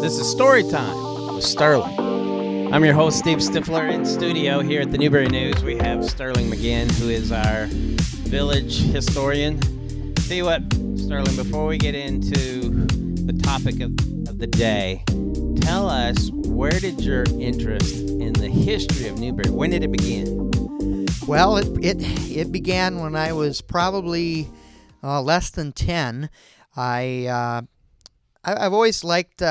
This is Storytime with Sterling. I'm your host, Steve Stifler. In studio here at the Newberry News, we have Sterling McGinn, who is our village historian. Tell you what, Sterling, before we get into the topic of the day, tell us, where did your interest in the history of Newberry, when did it begin? Well, it began when I was probably less than 10. I've always liked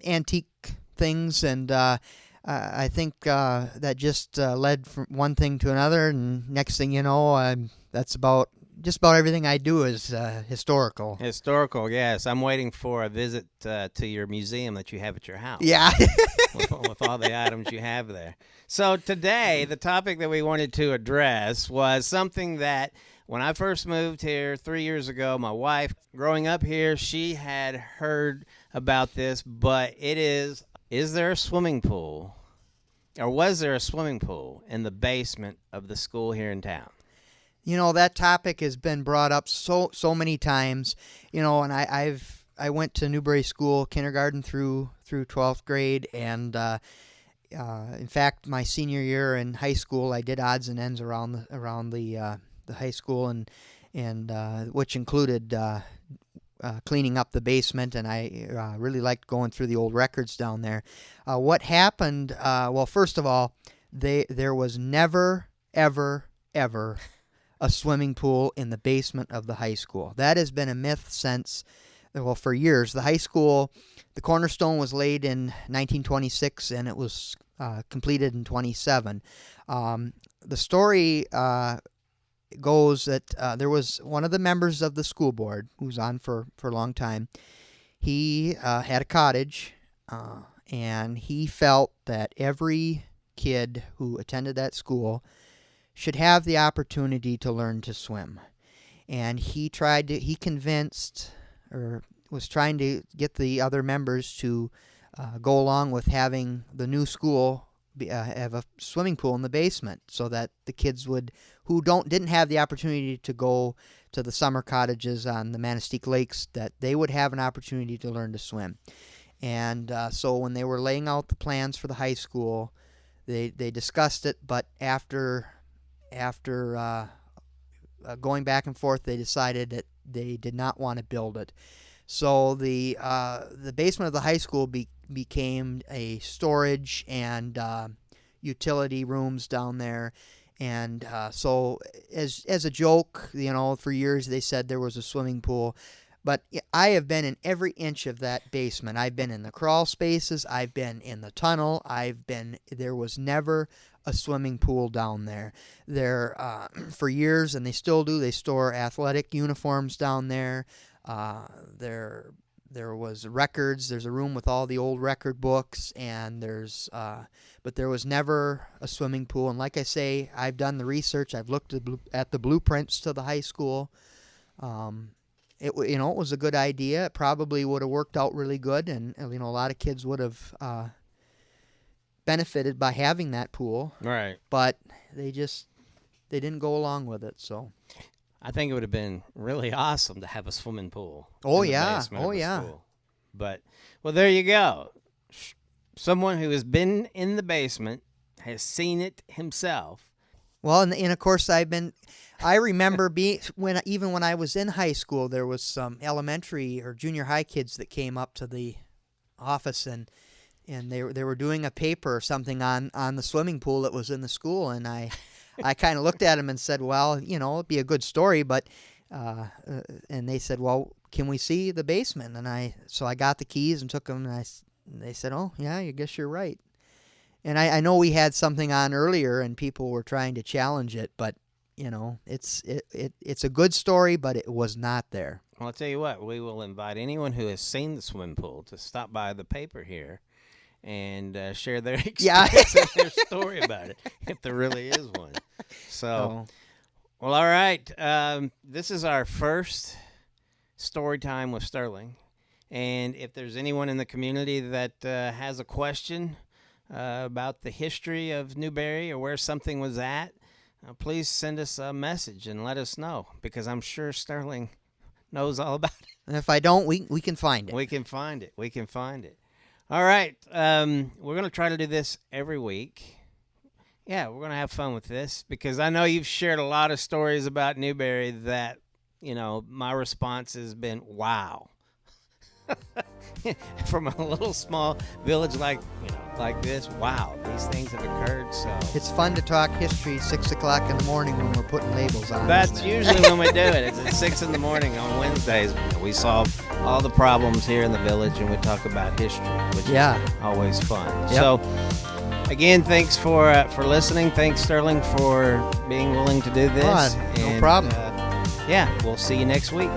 antique things, and I think that just led from one thing to another, and next thing you know, that's just about everything I do is historical. Historical, yes. I'm waiting for a visit to your museum that you have at your house. Yeah. with all the items you have there. So today, the topic that we wanted to address was something that when I first moved here 3 years ago, my wife, growing up here, she had heard about this, but is there a swimming pool, or was there a swimming pool in the basement of the school here in town? You know, that topic has been brought up so many times, and I went to Newberry School, kindergarten through 12th grade, and in fact, my senior year in high school, I did odds and ends around the high school, and which included cleaning up the basement, and I really liked going through the old records down there. What happened? Well, first of all, there was never, ever a swimming pool in the basement of the high school. That has been a myth for years. The high school, the cornerstone was laid in 1926, and it was completed in 27. The story goes that there was one of the members of the school board who was on for a long time. He had a cottage, and he felt that every kid who attended that school should have the opportunity to learn to swim. And he convinced, or was trying to get the other members to go along with having the new school have a swimming pool in the basement, so that the kids who didn't have the opportunity to go to the summer cottages on the Manistee Lakes, that they would have an opportunity to learn to swim. And so when they were laying out the plans for the high school, they discussed it, but after going back and forth, they decided that they did not want to build it. So the basement of the high school became a storage and utility rooms down there. And so as a joke, for years they said there was a swimming pool. But I have been in every inch of that basement. I've been in the crawl spaces. I've been in the tunnel. There was never a swimming pool down there. For years, and they still do, they store athletic uniforms down there. There was records. There's a room with all the old record books, and but there was never a swimming pool. And like I say, I've done the research. I've looked at the blueprints to the high school. It was a good idea. It probably would have worked out really good, and a lot of kids would have benefited by having that pool. Right. But they didn't go along with it. So I think it would have been really awesome to have a swimming pool. Oh yeah. School. But there you go. Someone who has been in the basement has seen it himself. Well, and of course I remember when I was in high school, there was some elementary or junior high kids that came up to the office, and they were doing a paper or something on the swimming pool that was in the school, and I kind of looked at them and said, well, it'd be a good story, but and they said, well, can we see the basement? And so I got the keys and took them, and they said, oh yeah, I guess you're right. And I know we had something on earlier, and people were trying to challenge it, but it's a good story, but it was not there. Well, I'll tell you what, we will invite anyone who has seen the swimming pool to stop by the paper here and share their experience and their story about it, if there really is one. So, Well, all right. This is our first story time with Sterling, and if there's anyone in the community that has a question about the history of Newberry or where something was at, please send us a message and let us know, because I'm sure Sterling knows all about it. And if I don't, we can find it. We can find it. All right. We're going to try to do this every week. Yeah, we're going to have fun with this because I know you've shared a lot of stories about Newberry that, my response has been, wow. From a little small village like this, wow, these things have occurred. So it's fun to talk history 6 o'clock in the morning when we're putting labels on. That's usually when we do it. It's at 6 in the morning on Wednesdays. We solve all the problems here in the village and we talk about history, which is always fun. Yep. So again, thanks for listening. Thanks, Sterling, for being willing to do this. No problem. We'll see you next week.